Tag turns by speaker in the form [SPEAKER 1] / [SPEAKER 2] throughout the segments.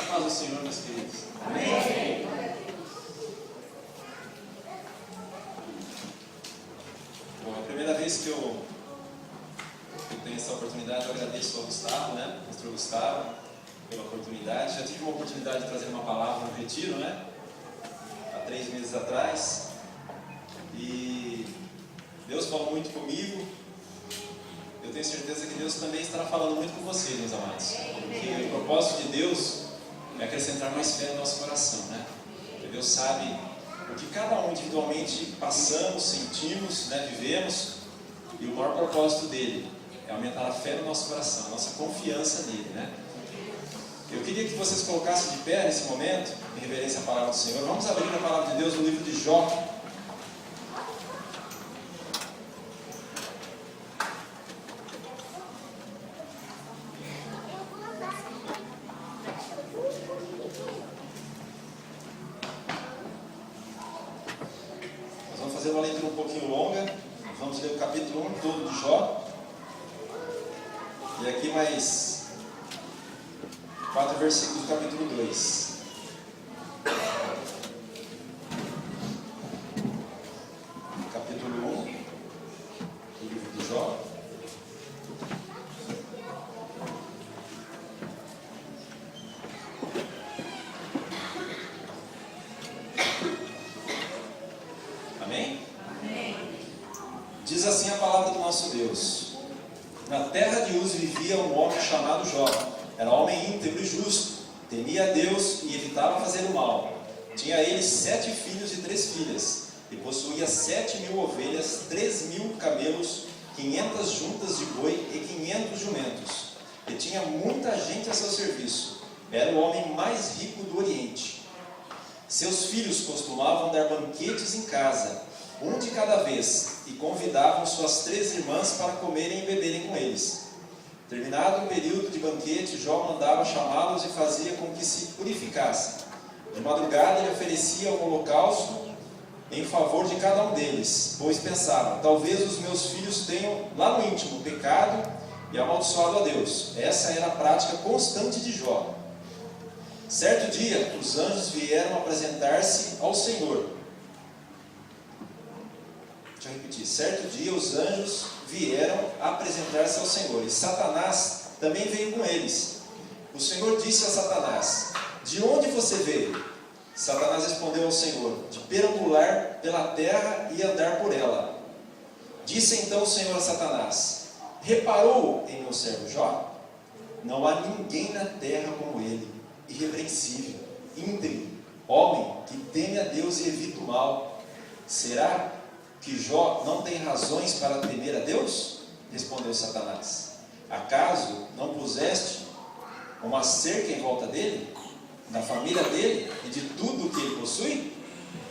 [SPEAKER 1] paz do Senhor, meus queridos.
[SPEAKER 2] Amém.
[SPEAKER 1] Bom, é a primeira vez que eu tenho essa oportunidade. Eu agradeço ao Gustavo, né? Pastor Gustavo, pela oportunidade. Já tive uma oportunidade de trazer uma palavra no retiro, né? Há 3 meses atrás. E Deus falou muito comigo. Eu tenho certeza que Deus também estará falando muito com vocês, meus amados. Porque o propósito de Deus é acrescentar mais fé no nosso coração, né? Porque Deus sabe o que cada um individualmente passamos, sentimos, né? Vivemos. E o maior propósito dele é aumentar a fé no nosso coração, a nossa confiança nele, né? Eu queria que vocês colocassem de pé nesse momento, em reverência à palavra do Senhor. Vamos abrir a palavra de Deus no livro de Jó. Fazer uma leitura um pouquinho longa. Vamos ler o capítulo 1 todo de Jó. E aqui mais 4 versículos do capítulo 2. Capítulo 1 do livro de Jó. Amém?
[SPEAKER 2] Amém.
[SPEAKER 1] Diz assim a palavra do nosso Deus: Na terra de Uz vivia um homem chamado Jó. Era homem íntegro e justo, temia a Deus e evitava fazer o mal. Tinha ele 7 filhos e 3 filhas, e possuía 7.000 ovelhas, 3.000 camelos, 500 juntas de boi e 500 jumentos. E tinha muita gente a seu serviço. Era o homem mais rico do Oriente. Seus filhos costumavam dar banquetes em casa, um de cada vez, e convidavam suas 3 irmãs para comerem e beberem com eles. Terminado o período de banquete, Jó mandava chamá-los e fazia com que se purificassem. De madrugada ele oferecia um holocausto em favor de cada um deles, pois pensava: talvez os meus filhos tenham lá no íntimo pecado e amaldiçoado a Deus. Essa era a prática constante de Jó. Certo dia, os anjos vieram apresentar-se ao Senhor. Deixa eu repetir. Certo dia, os anjos vieram apresentar-se ao Senhor, e Satanás também veio com eles. O Senhor disse a Satanás: de onde você veio? Satanás respondeu ao Senhor: de perambular pela terra e andar por ela. Disse então o Senhor a Satanás: reparou em meu servo Jó? Não há ninguém na terra como ele, irrepreensível, íntegro, homem que teme a Deus e evita o mal. Será que Jó não tem razões para temer a Deus? Respondeu Satanás: acaso não puseste uma cerca em volta dele, da família dele e de tudo o que ele possui?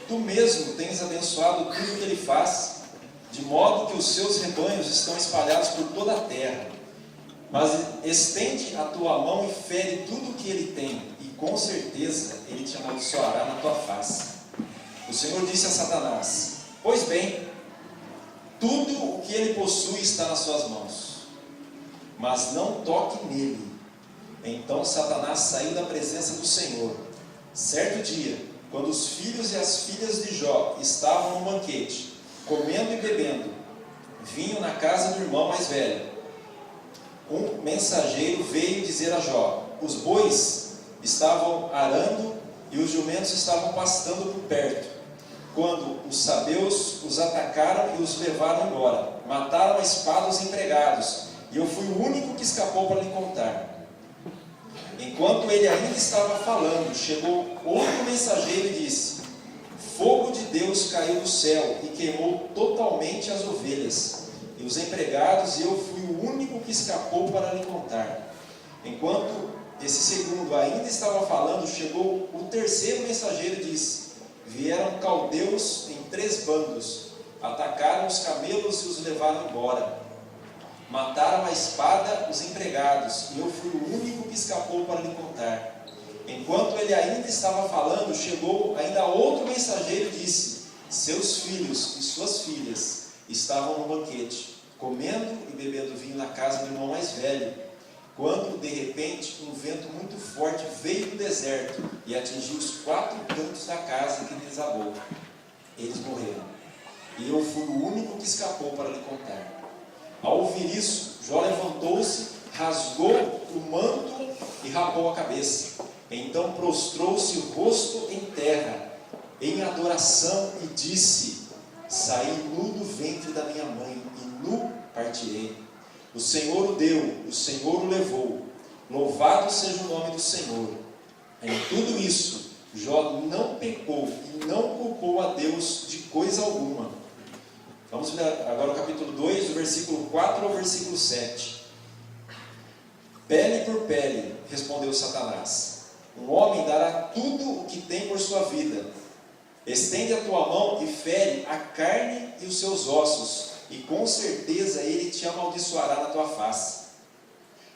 [SPEAKER 1] Tu mesmo tens abençoado tudo o que ele faz, de modo que os seus rebanhos estão espalhados por toda a terra. Mas estende a tua mão e fere tudo o que ele tem, e com certeza ele te amaldiçoará na tua face. O Senhor disse a Satanás: pois bem, tudo o que ele possui está nas suas mãos, mas não toque nele. Então Satanás saiu da presença do Senhor. Certo dia, quando os filhos e as filhas de Jó estavam no banquete, comendo e bebendo vinho na casa do irmão mais velho, um mensageiro veio dizer a Jó: os bois estavam arando e os jumentos estavam pastando por perto, quando os sabeus os atacaram e os levaram embora. Mataram a espada os empregados, e eu fui o único que escapou para lhe contar. Enquanto ele ainda estava falando, chegou outro mensageiro e disse: fogo de Deus caiu do céu e queimou totalmente as ovelhas e os empregados, e eu fui o único que escapou para lhe contar. Enquanto esse segundo ainda estava falando, chegou o terceiro mensageiro e disse: vieram caldeus em 3 bandos, atacaram os camelos e os levaram embora. Mataram a espada os empregados, e eu fui o único que escapou para lhe contar. Enquanto ele ainda estava falando, chegou ainda outro mensageiro e disse: seus filhos e suas filhas estavam no banquete, comendo e bebendo vinho na casa do irmão mais velho, quando de repente um vento muito forte veio do deserto e atingiu os 4 cantos da casa que desabou. Eles morreram. E eu fui o único que escapou para lhe contar. Ao ouvir isso, Jó levantou-se, rasgou o manto e rapou a cabeça. Então prostrou-se o rosto em terra, em adoração, e disse: saí nu do ventre da minha mãe, e nu partirei. O Senhor o deu, o Senhor o levou. Louvado seja o nome do Senhor. Em tudo isso, Jó não pecou e não culpou a Deus de coisa alguma. Vamos ver agora o capítulo 2, do versículo 4 ao versículo 7. Pele por pele, respondeu Satanás. Um homem dará tudo o que tem por sua vida. Estende a tua mão e fere a carne e os seus ossos, e com certeza ele te amaldiçoará na tua face.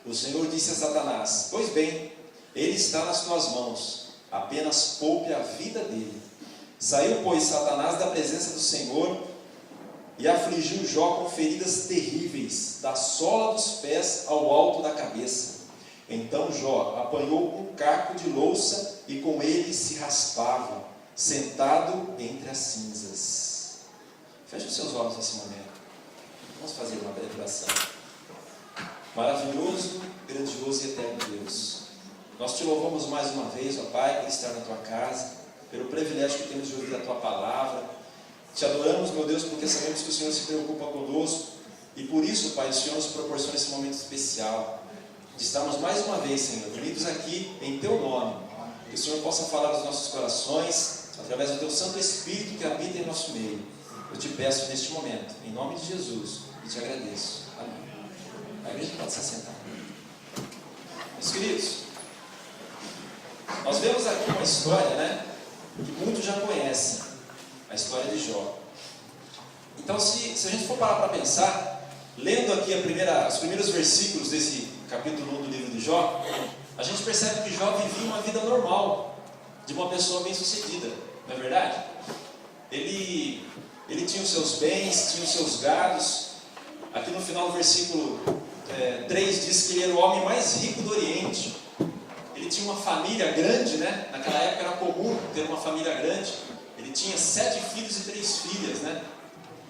[SPEAKER 1] O Senhor disse a Satanás: pois bem, ele está nas tuas mãos, apenas poupe a vida dele. Saiu, pois, Satanás da presença do Senhor e afligiu Jó com feridas terríveis, da sola dos pés ao alto da cabeça. Então Jó apanhou um caco de louça e com ele se raspava, sentado entre as cinzas. Feche os seus olhos nesse momento. Vamos fazer uma breve oração. Maravilhoso, grandioso e eterno Deus, nós te louvamos mais uma vez, ó Pai, por estar na tua casa, pelo privilégio que temos de ouvir a tua palavra. Te adoramos, meu Deus, porque sabemos que o Senhor se preocupa conosco, e por isso, Pai, o Senhor nos proporciona esse momento especial de estarmos mais uma vez, Senhor, unidos aqui em teu nome. Que o Senhor possa falar aos nossos corações através do teu Santo Espírito que habita em nosso meio. Eu te peço neste momento, em nome de Jesus, e te agradeço. Amém. A igreja pode se assentar. Meus queridos, nós vemos aqui uma história, né, que muitos já conhecem, a história de Jó. Então, se a gente for parar para pensar, lendo aqui os primeiros versículos desse capítulo 1 do livro de Jó, a gente percebe que Jó vivia uma vida normal, de uma pessoa bem-sucedida, não é verdade? Ele tinha os seus bens, tinha os seus gados. Aqui no final do versículo 3 diz que ele era o homem mais rico do Oriente. Ele tinha uma família grande, né? Naquela época era comum ter uma família grande. Ele tinha 7 filhos e 3 filhas, né?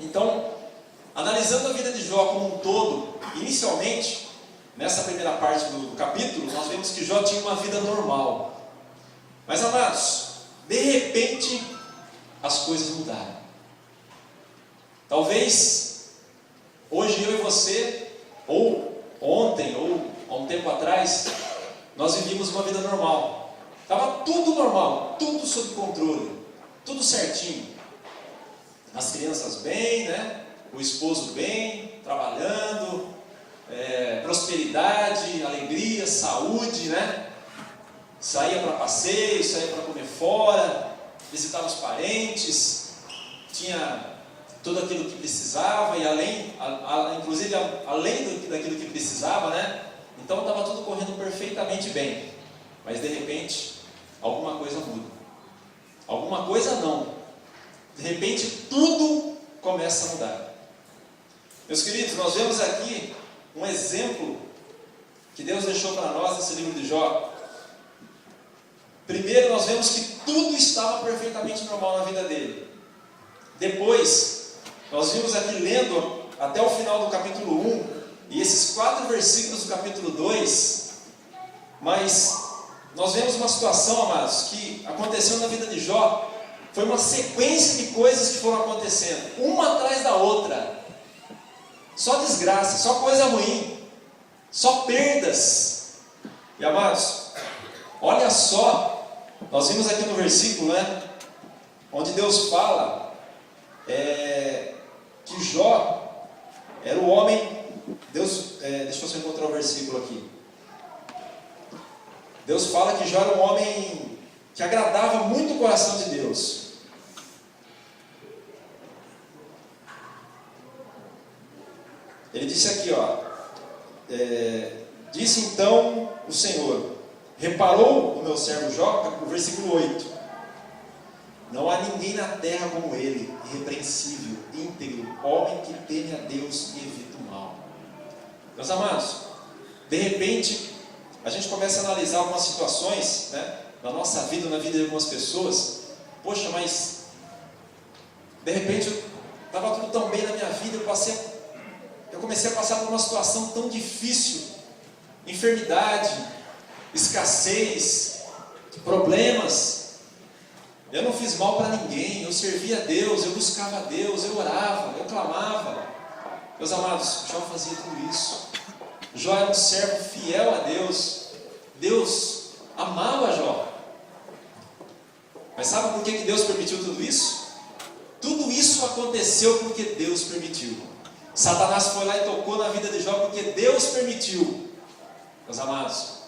[SPEAKER 1] Então, analisando a vida de Jó como um todo, inicialmente, nessa primeira parte do capítulo, nós vemos que Jó tinha uma vida normal. Mas, amados, de repente, as coisas mudaram. Talvez, hoje eu e você, ou ontem, ou há um tempo atrás, nós vivíamos uma vida normal. Estava tudo normal, tudo sob controle, tudo certinho. As crianças bem, né? O esposo bem, trabalhando, prosperidade, alegria, saúde, né? Saía para passeio, saía para comer fora, visitava os parentes, tinha tudo aquilo que precisava e inclusive além daquilo que precisava, né? Então estava tudo correndo perfeitamente bem. Mas de repente, alguma coisa muda. Alguma coisa não. De repente, tudo começa a mudar. Meus queridos, nós vemos aqui um exemplo que Deus deixou para nós nesse livro de Jó. Primeiro, nós vemos que tudo estava perfeitamente normal na vida dele. Depois, nós vimos aqui lendo até o final do capítulo 1 e esses 4 versículos do capítulo 2, mas nós vemos uma situação, amados, que aconteceu na vida de Jó. Foi uma sequência de coisas que foram acontecendo, uma atrás da outra. Só desgraça, só coisa ruim, só perdas. E, amados, olha só, nós vimos aqui no versículo, né, onde Deus fala que Jó era o homem. Deixa eu só encontrar o versículo aqui. Deus fala que Jó era um homem que agradava muito o coração de Deus. Ele disse aqui, disse então o Senhor: reparou o meu servo Jó, no versículo 8: não há ninguém na terra como ele, irrepreensível, íntegro, homem que teme a Deus e evita o mal. Meus amados, de repente, a gente começa a analisar algumas situações, né? na nossa vida, na vida de algumas pessoas. Poxa, mas de repente estava tudo tão bem na minha vida, eu comecei a passar por uma situação tão difícil, enfermidade, escassez, problemas. Eu não fiz mal para ninguém, eu servia a Deus, eu buscava a Deus, eu orava, eu clamava. Meus amados, Jó fazia tudo isso. Jó era um servo fiel a Deus. Deus amava Jó. Mas sabe por que Deus permitiu tudo isso? Tudo isso aconteceu porque Deus permitiu. Satanás foi lá e tocou na vida de Jó porque Deus permitiu. Meus amados,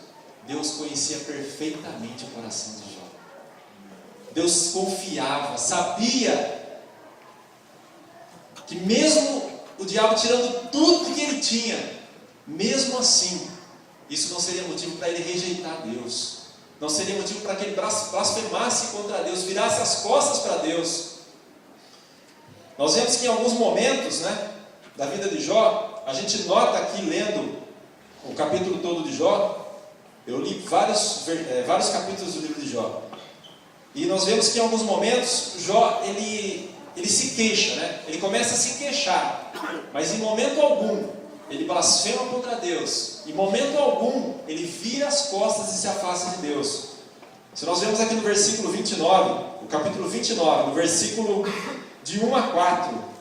[SPEAKER 1] Deus conhecia perfeitamente o coração de Jó. Deus confiava, sabia que mesmo o diabo tirando tudo que ele tinha, mesmo assim, isso não seria motivo para ele rejeitar Deus. Não seria motivo para que ele blasfemasse contra Deus, virasse as costas para Deus. Nós vemos que em alguns momentos, da vida de Jó, a gente nota aqui, lendo o capítulo todo de Jó, eu li vários capítulos do livro de Jó, e nós vemos que em alguns momentos, Jó, ele se queixa, ele começa a se queixar, mas em momento algum, ele blasfema contra Deus, em momento algum, ele vira as costas e se afasta de Deus. Se nós vemos aqui no versículo 29, o capítulo 29, no versículo de 1 a 4,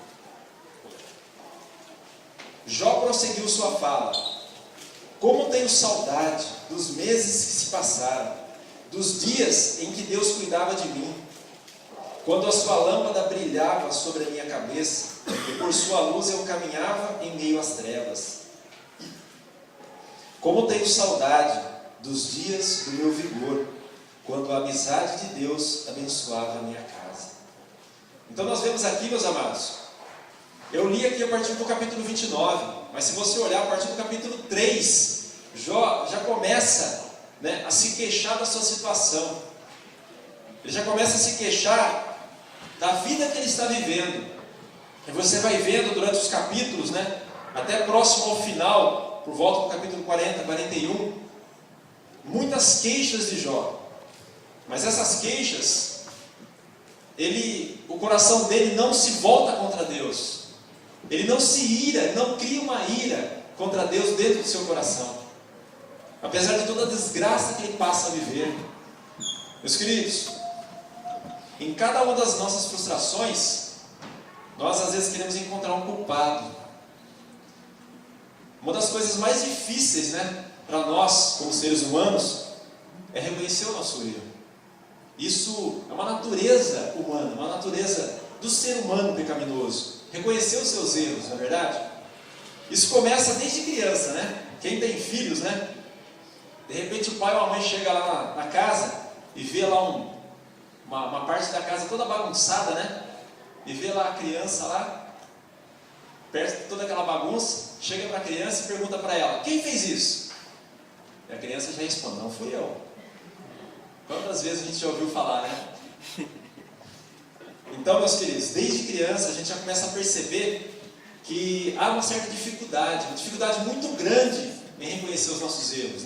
[SPEAKER 1] Jó prosseguiu sua fala: como tenho saudade dos meses que se passaram, dos dias em que Deus cuidava de mim, quando a sua lâmpada brilhava sobre a minha cabeça, e por sua luz eu caminhava em meio às trevas. Como tenho saudade dos dias do meu vigor, quando a amizade de Deus abençoava a minha casa. Então nós vemos aqui, meus amados, eu li aqui a partir do capítulo 29, mas se você olhar a partir do capítulo 3, Jó já começa a se queixar da sua situação. Ele já começa a se queixar da vida que ele está vivendo. E você vai vendo durante os capítulos, até próximo ao final, por volta do capítulo 40, 41, muitas queixas de Jó. Mas essas queixas, o coração dele não se volta contra Deus. Ele não se ira, não cria uma ira contra Deus dentro do seu coração. Apesar de toda a desgraça que ele passa a viver. Meus queridos, em cada uma das nossas frustrações, nós às vezes queremos encontrar um culpado. Uma das coisas mais difíceis, para nós, como seres humanos, é reconhecer o nosso erro. Isso é uma natureza humana, uma natureza do ser humano pecaminoso. Reconhecer os seus erros, não é verdade? Isso começa desde criança, Quem tem filhos, de repente o pai ou a mãe chega lá na casa e vê lá uma parte da casa toda bagunçada, e vê lá a criança lá, perto de toda aquela bagunça, chega para a criança e pergunta para ela: quem fez isso? E a criança já responde: não fui eu. Quantas vezes a gente já ouviu falar, Então, meus queridos, desde criança a gente já começa a perceber que há uma certa dificuldade, muito grande em reconhecer os nossos erros,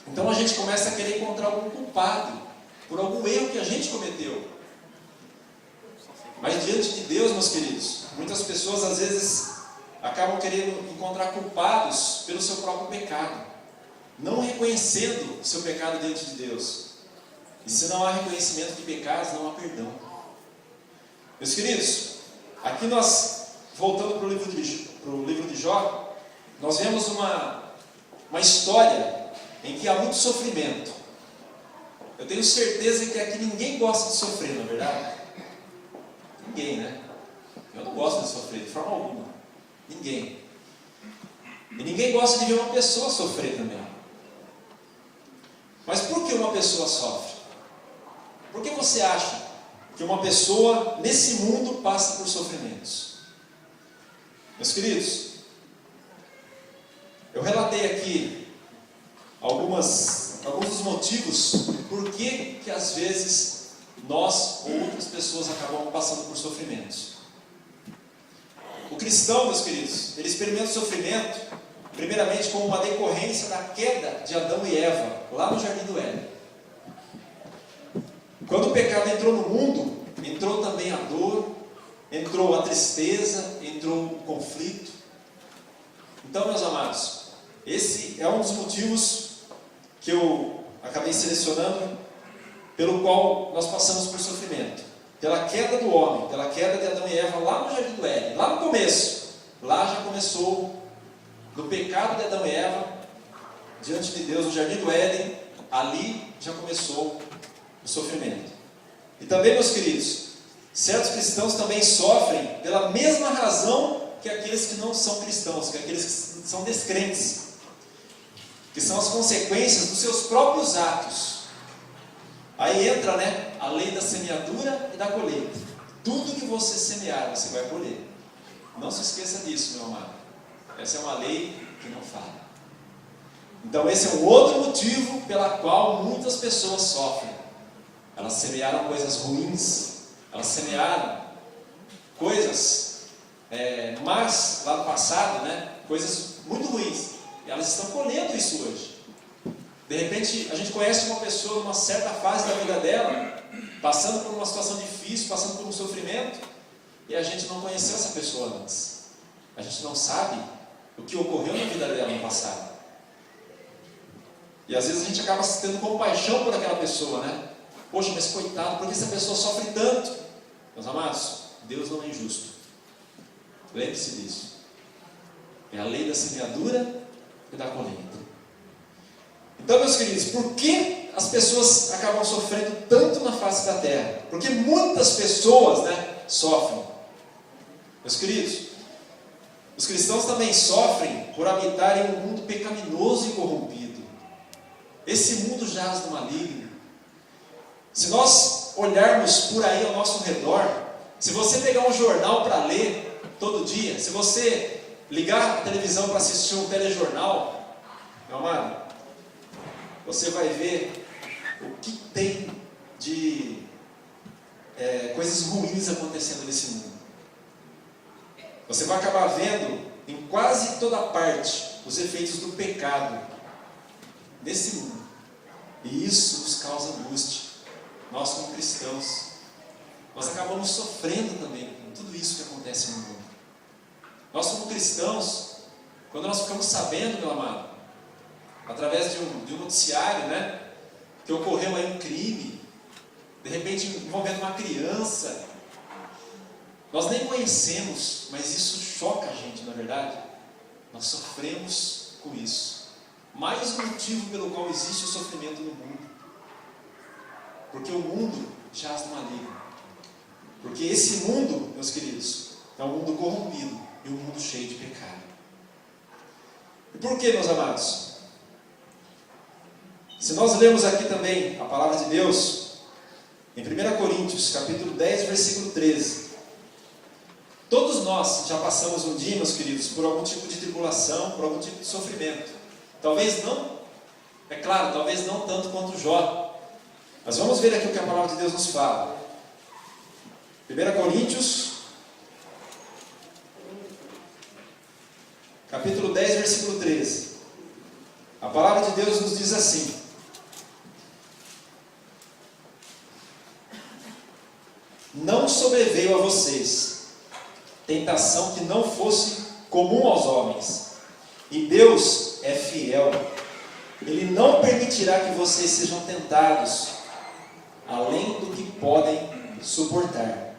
[SPEAKER 1] Então a gente começa a querer encontrar algum culpado por algum erro que a gente cometeu. Mas diante de Deus, meus queridos, muitas pessoas às vezes acabam querendo encontrar culpados pelo seu próprio pecado, não reconhecendo o seu pecado diante de Deus. E se não há reconhecimento de pecados, não há perdão. Meus queridos, aqui nós, voltando para o livro de Jó, nós vemos uma história em que há muito sofrimento. Eu tenho certeza que aqui ninguém gosta de sofrer, não é verdade? Ninguém, Eu não gosto de sofrer de forma alguma. Ninguém. E ninguém gosta de ver uma pessoa sofrer também. Mas por que uma pessoa sofre? Por que você acha que uma pessoa nesse mundo passa por sofrimentos? Meus queridos, eu relatei aqui alguns dos motivos por que às vezes nós ou outras pessoas acabam passando por sofrimentos. O cristão, meus queridos, ele experimenta o sofrimento primeiramente como uma decorrência da queda de Adão e Eva lá no Jardim do Éden. Quando o pecado entrou no mundo, entrou também a dor, entrou a tristeza, entrou o conflito. Então, meus amados, esse é um dos motivos que eu acabei selecionando, pelo qual nós passamos por sofrimento. Pela queda do homem, pela queda de Adão e Eva lá no Jardim do Éden, lá no começo. Lá já começou, no pecado de Adão e Eva, diante de Deus, no Jardim do Éden, ali já começou o sofrimento. E também, meus queridos, certos cristãos também sofrem pela mesma razão que aqueles que não são cristãos, que aqueles que são descrentes, que são as consequências dos seus próprios atos. Aí entra, a lei da semeadura e da colheita. Tudo que você semear, você vai colher. Não se esqueça disso, meu amado. Essa é uma lei que não falha. Então esse é um outro motivo pela qual muitas pessoas sofrem. Elas semearam coisas ruins, elas semearam coisas más lá no passado, coisas muito ruins, e elas estão colhendo isso hoje. De repente a gente conhece uma pessoa numa certa fase da vida dela, passando por uma situação difícil, passando por um sofrimento, e a gente não conheceu essa pessoa antes. A gente não sabe o que ocorreu na vida dela no passado. E às vezes a gente acaba tendo compaixão por aquela pessoa, Poxa, mas coitado, por que essa pessoa sofre tanto? Meus amados, Deus não é injusto. Lembre-se disso. É a lei da semeadura e da colheita. Então, meus queridos, por que as pessoas acabam sofrendo tanto na face da terra? Porque muitas pessoas, sofrem. Meus queridos, os cristãos também sofrem por habitar em um mundo pecaminoso e corrompido. Esse mundo jaz no maligno. Se nós olharmos por aí ao nosso redor, se você pegar um jornal para ler todo dia, se você ligar a televisão para assistir um telejornal, meu amado, você vai ver o que tem de coisas ruins acontecendo nesse mundo. Você vai acabar vendo em quase toda parte os efeitos do pecado nesse mundo. E isso nos causa angústia. Nós, como cristãos, nós acabamos sofrendo também com tudo isso que acontece no mundo. Nós, como cristãos, quando nós ficamos sabendo, meu amado, através de um noticiário, que ocorreu aí um crime, de repente envolvendo uma criança, nós nem conhecemos, mas isso choca a gente, não é verdade? Nós sofremos com isso. Mais um motivo pelo qual existe o sofrimento no mundo. Porque o mundo jaz no maligno. Porque esse mundo, meus queridos, é um mundo corrompido e um mundo cheio de pecado. E por que, meus amados? Se nós lermos aqui também a palavra de Deus, em 1 Coríntios, capítulo 10, versículo 13. Todos nós já passamos um dia, meus queridos, por algum tipo de tribulação, por algum tipo de sofrimento. Talvez não, é claro, talvez não tanto quanto Jó. Mas vamos ver aqui o que a palavra de Deus nos fala. 1 Coríntios, capítulo 10, versículo 13. A palavra de Deus nos diz assim: não sobreveio a vocês tentação que não fosse comum aos homens, e Deus é fiel. Ele não permitirá que vocês sejam tentados além do que podem suportar.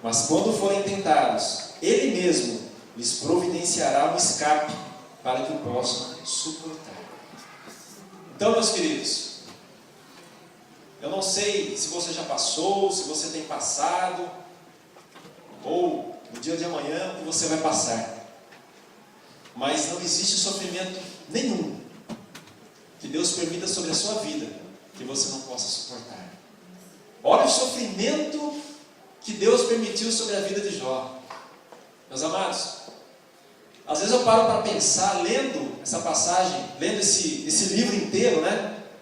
[SPEAKER 1] Mas quando forem tentados, Ele mesmo lhes providenciará um escape para que o possam suportar. Então, meus queridos, eu não sei se você já passou, se você tem passado, ou no dia de amanhã que você vai passar. Mas não existe sofrimento nenhum que Deus permita sobre a sua vida que você não possa suportar. Olha o sofrimento que Deus permitiu sobre a vida de Jó. Meus amados, às vezes eu paro para pensar, lendo essa passagem, lendo esse livro inteiro,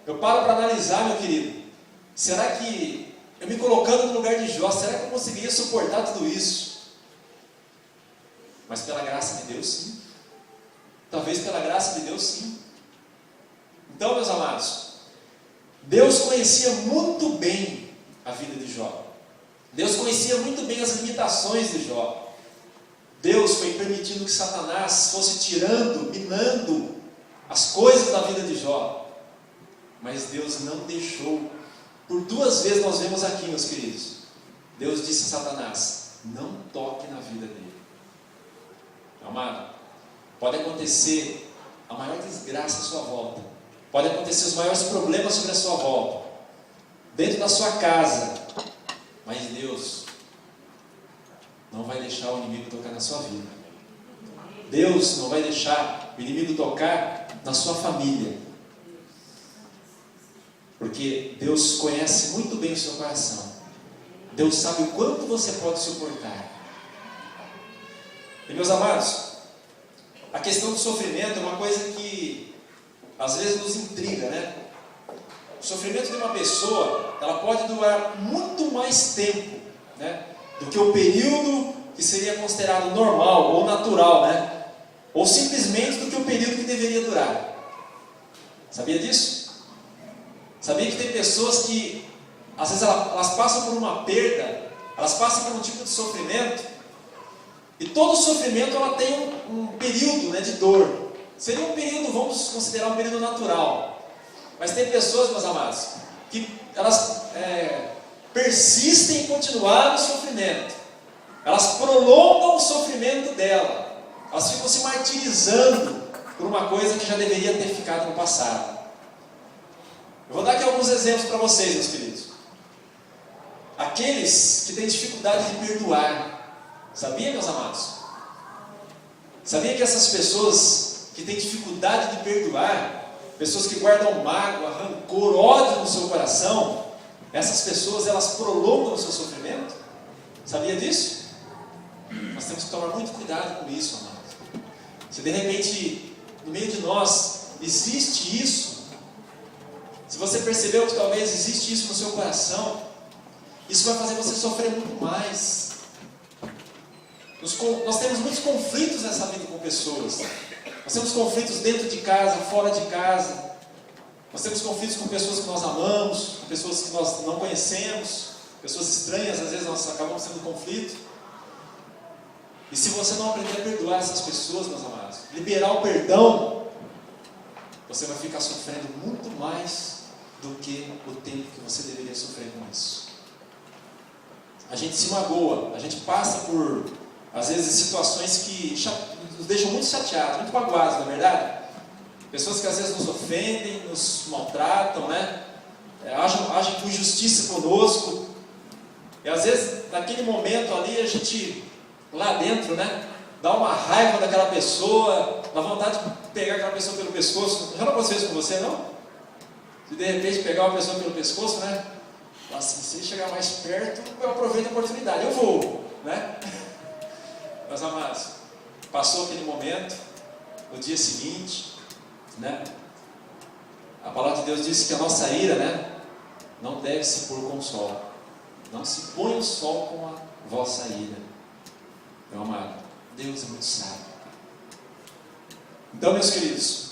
[SPEAKER 1] eu paro para analisar, meu querido. Será que, eu me colocando no lugar de Jó, será que eu conseguiria suportar tudo isso? Mas pela graça de Deus, sim. Talvez pela graça de Deus, sim. Então, meus amados, Deus conhecia muito bem a vida de Jó. Deus conhecia muito bem as limitações de Jó. Deus foi permitindo que Satanás fosse tirando, minando as coisas da vida de Jó. Mas Deus não deixou. Por 2 vezes nós vemos aqui, meus queridos. Deus disse a Satanás: não toque na vida dele. Amado, pode acontecer a maior desgraça à sua volta. Pode acontecer os maiores problemas sobre a sua volta. Dentro da sua casa. Mas Deus não vai deixar o inimigo tocar na sua vida. Deus não vai deixar o inimigo tocar na sua família. Porque Deus conhece muito bem o seu coração. Deus sabe o quanto você pode suportar. E meus amados, a questão do sofrimento é uma coisa que às vezes nos intriga, né? O sofrimento de uma pessoa, ela pode durar muito mais tempo, né, do que o período que seria considerado normal ou natural, né? Ou simplesmente do que o período que deveria durar. Sabia disso? Sabia que tem pessoas que às vezes elas passam por uma perda, elas passam por um tipo de sofrimento, e todo sofrimento ela tem um período, né, de dor. Seria um período, vamos considerar um período natural. Mas tem pessoas, meus amados, que elas persistem em continuar no sofrimento. Elas prolongam o sofrimento dela. Elas ficam se martirizando por uma coisa que já deveria ter ficado no passado. Eu vou dar aqui alguns exemplos para vocês, meus queridos. Aqueles que têm dificuldade de perdoar. Sabia, meus amados? Sabia que essas pessoas que têm dificuldade de perdoar, pessoas que guardam mágoa, rancor, ódio no seu coração, essas pessoas elas prolongam o seu sofrimento? Sabia disso? Nós temos que tomar muito cuidado com isso, amados. Se de repente no meio de nós existe isso, se você percebeu que talvez existe isso no seu coração, isso vai fazer você sofrer muito mais. Nós temos muitos conflitos nessa vida com pessoas. Nós temos conflitos dentro de casa, fora de casa. Nós temos conflitos com pessoas que nós amamos, com pessoas que nós não conhecemos, pessoas estranhas, às vezes nós acabamos tendo conflito. E se você não aprender a perdoar essas pessoas, meus amados, liberar o perdão, você vai ficar sofrendo muito mais do que o tempo que você deveria sofrer com isso. A gente se magoa, a gente passa por, às vezes, situações que nos deixam muito chateados, muito magoados, não é verdade? Pessoas que às vezes nos ofendem, nos maltratam, né? Agem com injustiça conosco. E às vezes, naquele momento ali, a gente, lá dentro, né, dá uma raiva daquela pessoa, dá vontade de pegar aquela pessoa pelo pescoço. Já não aconteceu isso com você, não? De repente pegar uma pessoa pelo pescoço, né? Assim, se chegar mais perto, eu aproveito a oportunidade, eu vou, né? Meus amados, passou aquele momento, no dia seguinte, né? A palavra de Deus diz que a nossa ira, né, não deve se pôr com o sol. Não se põe o sol com a vossa ira. Meu amado, Deus é muito sábio. Então, meus queridos,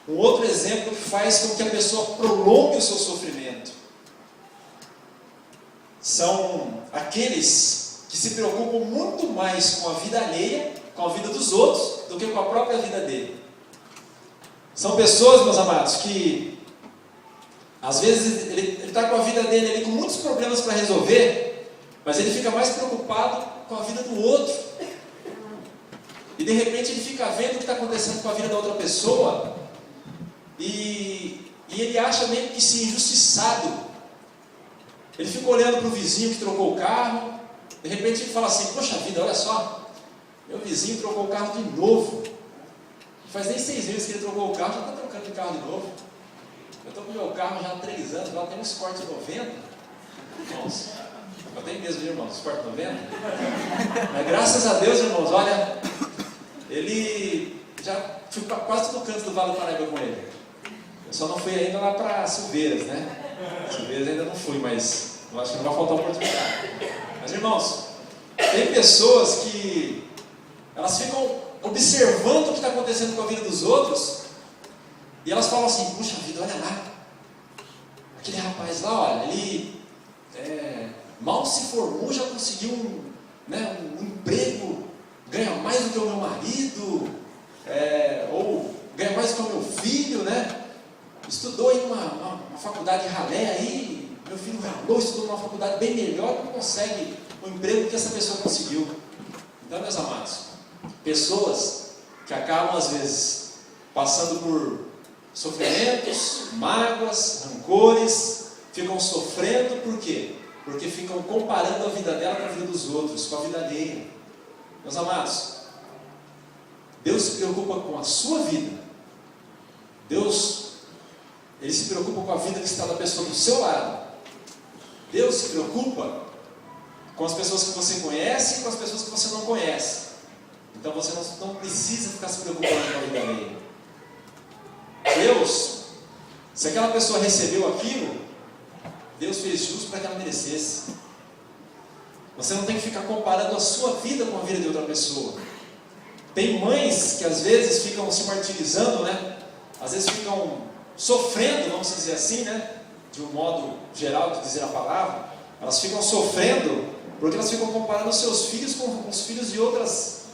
[SPEAKER 1] um outro exemplo que faz com que a pessoa prolongue o seu sofrimento são aqueles que se preocupam muito mais com a vida alheia, com a vida dos outros, do que com a própria vida dele. São pessoas, meus amados, que às vezes ele está com a vida dele ali com muitos problemas para resolver, mas ele fica mais preocupado com a vida do outro. E de repente ele fica vendo o que está acontecendo com a vida da outra pessoa e ele acha meio que se injustiçado. Ele fica olhando para o vizinho que trocou o carro, de repente ele fala assim: poxa vida, olha só, meu vizinho trocou o carro de novo. Faz nem 6 meses que ele trocou o carro, já está trocando de carro de novo. Eu estou com o meu carro já há 3 anos, lá tem um Sport 90. Irmãos, eu tenho mesmo, irmãos, Sport 90. Mas graças a Deus, irmãos, olha, ele já fui quase todo canto do Vale do Paraíba com ele. Eu só não fui ainda lá para Silveiras, né? Silveiras ainda não fui, mas eu acho que não vai faltar oportunidade. Mas, irmãos, tem pessoas que elas ficam observando o que está acontecendo com a vida dos outros, e elas falam assim: puxa vida, olha lá, aquele rapaz lá, olha, ele mal se formou, já conseguiu um emprego, ganha mais do que o meu marido, ou ganha mais do que o meu filho, né? Estudou em uma faculdade ralé aí, meu filho ralou, estudou numa faculdade bem melhor, não consegue o emprego que essa pessoa conseguiu. Então, meus amados, pessoas que acabam às vezes passando por sofrimentos, mágoas, rancores, ficam sofrendo, por quê? Porque ficam comparando a vida dela com a vida dos outros, com a vida alheia. Meus amados, Deus se preocupa com a sua vida. Deus, Ele se preocupa com a vida que está da pessoa do seu lado. Deus se preocupa com as pessoas que você conhece e com as pessoas que você não conhece. Então você não precisa ficar se preocupando com a vida alheia. Deus, se aquela pessoa recebeu aquilo, Deus fez justo para que ela merecesse. Você não tem que ficar comparando a sua vida com a vida de outra pessoa. Tem mães que às vezes ficam se martirizando, né? Às vezes ficam sofrendo, vamos dizer assim, né? De um modo geral de dizer a palavra. Elas ficam sofrendo porque elas ficam comparando os seus filhos com os filhos de outras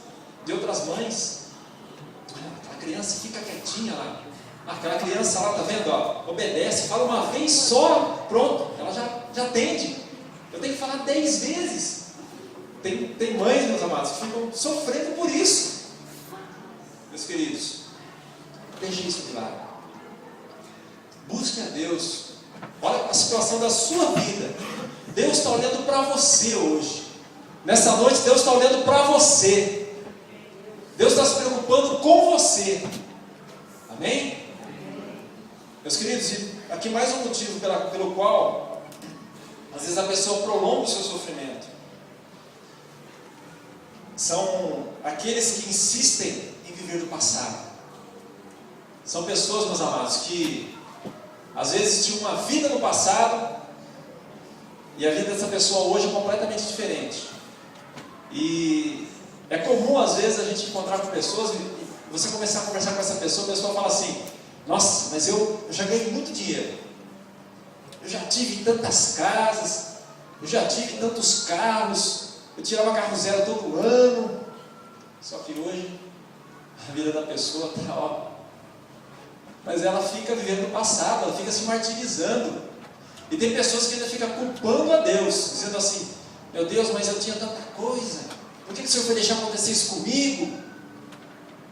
[SPEAKER 1] mães. Aquela criança fica quietinha lá. Aquela criança lá, tá vendo? Ó, obedece, fala uma vez só, pronto, ela já atende. Eu tenho que falar 10 vezes. Tem mães, meus amados, que ficam sofrendo por isso. Meus queridos, deixe isso de lado. Busque a Deus. Olha a situação da sua vida. Deus está olhando para você hoje. Nessa noite, Deus está olhando para você. Deus está se preocupando com você. Amém? Meus queridos, aqui mais um motivo pelo qual às vezes a pessoa prolonga o seu sofrimento. São aqueles que insistem em viver do passado. São pessoas, meus amados, que às vezes tinham uma vida no passado e a vida dessa pessoa hoje é completamente diferente. E é comum às vezes a gente encontrar com pessoas e você começar a conversar com essa pessoa, a pessoa fala assim: nossa, mas eu já ganhei muito dinheiro, eu já tive tantas casas, eu já tive tantos carros, eu tirava carro zero todo ano. Só que hoje a vida da pessoa está ó, mas ela fica vivendo no passado, ela fica se martirizando. E tem pessoas que ainda ficam culpando a Deus, dizendo assim: meu Deus, mas eu tinha tanta coisa, por que o Senhor foi deixar acontecer isso comigo?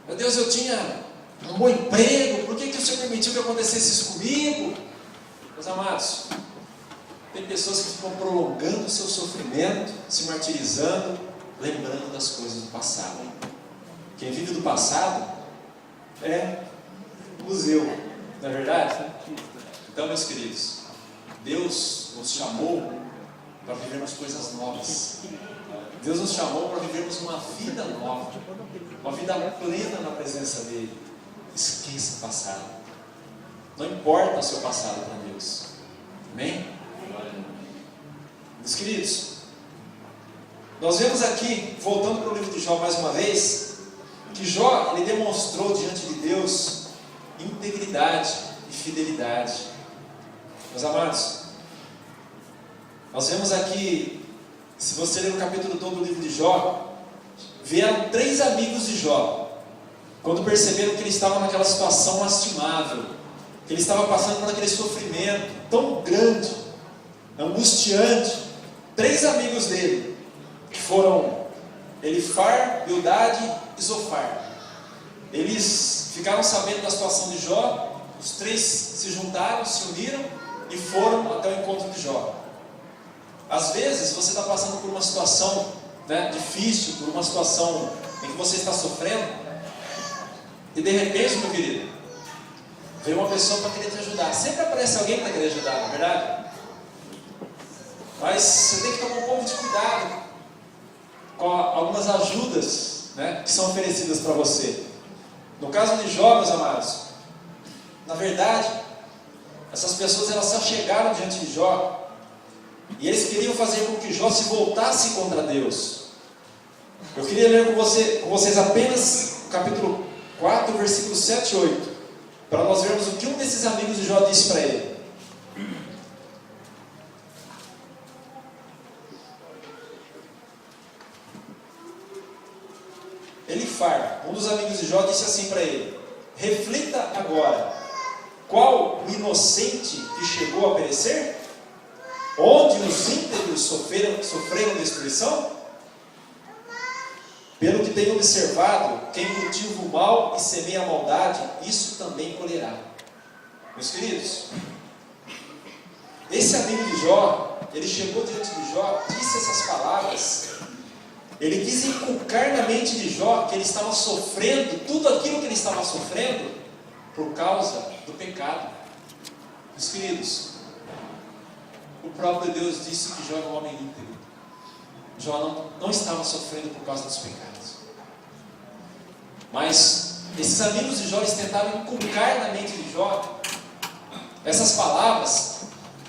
[SPEAKER 1] Meu Deus, eu tinha um bom emprego, por que o Senhor permitiu que acontecesse isso comigo? Meus amados, tem pessoas que ficam prolongando o seu sofrimento, se martirizando, lembrando das coisas do passado. Quem vive do passado é museu, não é verdade? Então, meus queridos, Deus nos chamou para vivermos coisas novas. Deus nos chamou para vivermos uma vida nova, uma vida plena na presença dEle. Esqueça o passado. Não importa o seu passado para Deus. Amém? Meus queridos, nós vemos aqui, voltando para o livro de Jó mais uma vez, que Jó, ele demonstrou diante de Deus integridade e fidelidade. Meus amados, nós vemos aqui, se você ler o capítulo todo do livro de Jó, vieram 3 amigos de Jó, quando perceberam que ele estava naquela situação lastimável, que ele estava passando por aquele sofrimento tão grande, angustiante. 3 amigos dele, que foram Elifar, Bildade e Zofar. Eles ficaram sabendo da situação de Jó, os 3 se juntaram, se uniram e foram até o encontro de Jó. Às vezes você está passando por uma situação difícil, por uma situação em que você está sofrendo, e de repente, meu querido, veio uma pessoa para querer te ajudar. Sempre aparece alguém para querer ajudar, não é verdade? Mas você tem que tomar um pouco de cuidado com algumas ajudas que são oferecidas para você. No caso de Jó, meus amados, na verdade, essas pessoas elas só chegaram diante de Jó e eles queriam fazer com que Jó se voltasse contra Deus. Eu queria ler com vocês apenas o capítulo 4, versículos 7 e 8, para nós vermos o que um desses amigos de Jó disse para ele. Potifar, um dos amigos de Jó, disse assim para ele: reflita agora, qual o inocente que chegou a perecer? Onde os íntegros sofreram destruição? Pelo que tenho observado, quem cultiva o mal e semeia a maldade, isso também colherá. Meus queridos, esse amigo de Jó, ele chegou diante de Jó, disse essas palavras. Ele quis inculcar na mente de Jó que ele estava sofrendo, tudo aquilo que ele estava sofrendo, por causa do pecado. Meus queridos, o próprio Deus disse que Jó era um homem íntegro. Jó não estava sofrendo por causa dos pecados. Mas esses amigos de Jó, eles tentaram inculcar na mente de Jó essas palavras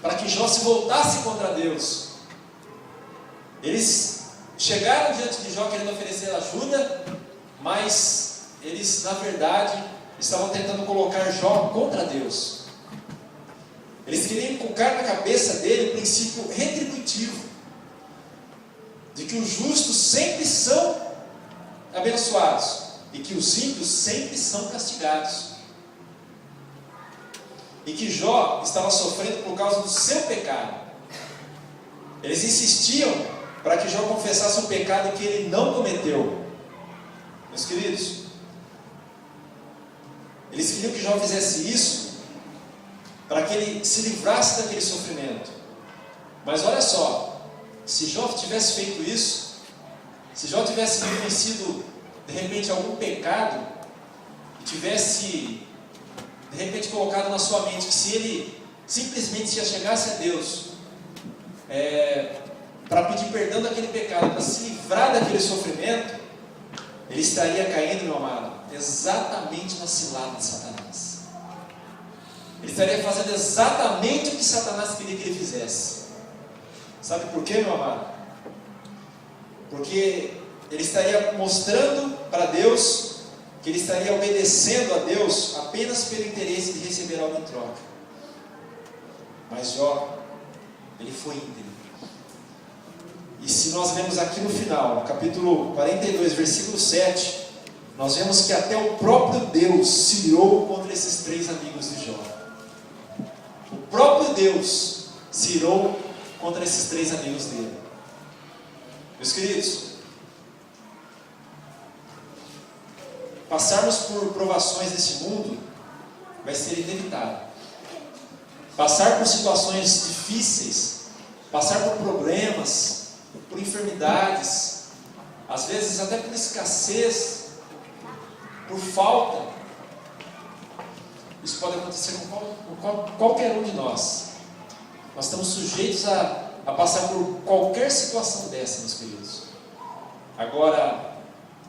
[SPEAKER 1] para que Jó se voltasse contra Deus. Eles chegaram diante de Jó querendo oferecer ajuda, mas eles, na verdade, estavam tentando colocar Jó contra Deus. Eles queriam inculcar na cabeça dele o princípio retributivo, de que os justos sempre são abençoados e que os ímpios sempre são castigados. E que Jó estava sofrendo por causa do seu pecado. Eles insistiam para que Jó confessasse um pecado que ele não cometeu. Meus queridos, eles queriam que Jó fizesse isso para que ele se livrasse daquele sofrimento. Mas olha só, se Jó tivesse feito isso, se Jó tivesse conhecido de repente algum pecado, e tivesse de repente colocado na sua mente que se ele simplesmente se achegasse a Deus para pedir perdão daquele pecado, para se livrar daquele sofrimento, ele estaria caindo, meu amado, exatamente na cilada de Satanás. Ele estaria fazendo exatamente o que Satanás queria que ele fizesse. Sabe por quê, meu amado? Porque ele estaria mostrando para Deus que ele estaria obedecendo a Deus apenas pelo interesse de receber algo em troca. Mas Jó, ele foi íntegro. E se nós vemos aqui no final, no capítulo 42, versículo 7, nós vemos que até o próprio Deus se irou contra esses três amigos de Jó. O próprio Deus se irou contra esses três amigos dele. Meus queridos, passarmos por provações desse mundo vai ser inevitável. Passar por situações difíceis, passar por problemas, por enfermidades, às vezes até por escassez, por falta, isso pode acontecer com qualquer um de nós. Nós estamos sujeitos a passar por qualquer situação dessa, meus queridos. Agora,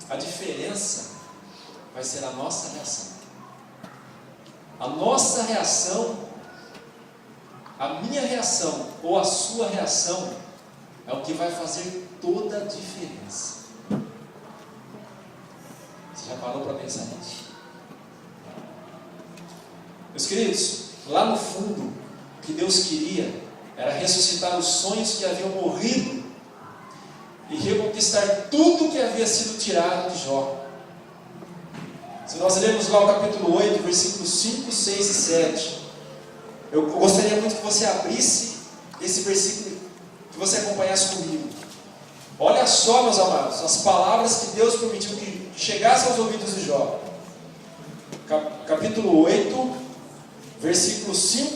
[SPEAKER 1] a diferença vai ser a nossa reação. A nossa reação, a minha reação ou a sua reação é o que vai fazer toda a diferença. Você já parou para pensar nisso? Meus queridos, lá no fundo, o que Deus queria era ressuscitar os sonhos que haviam morrido e reconquistar tudo que havia sido tirado de Jó. Se nós lermos lá o capítulo 8, versículos 5, 6 e 7, eu gostaria muito que você abrisse esse versículo, que você acompanhasse comigo. Olha só, meus amados, as palavras que Deus permitiu que chegassem aos ouvidos de Jó. Capítulo 8, versículos 5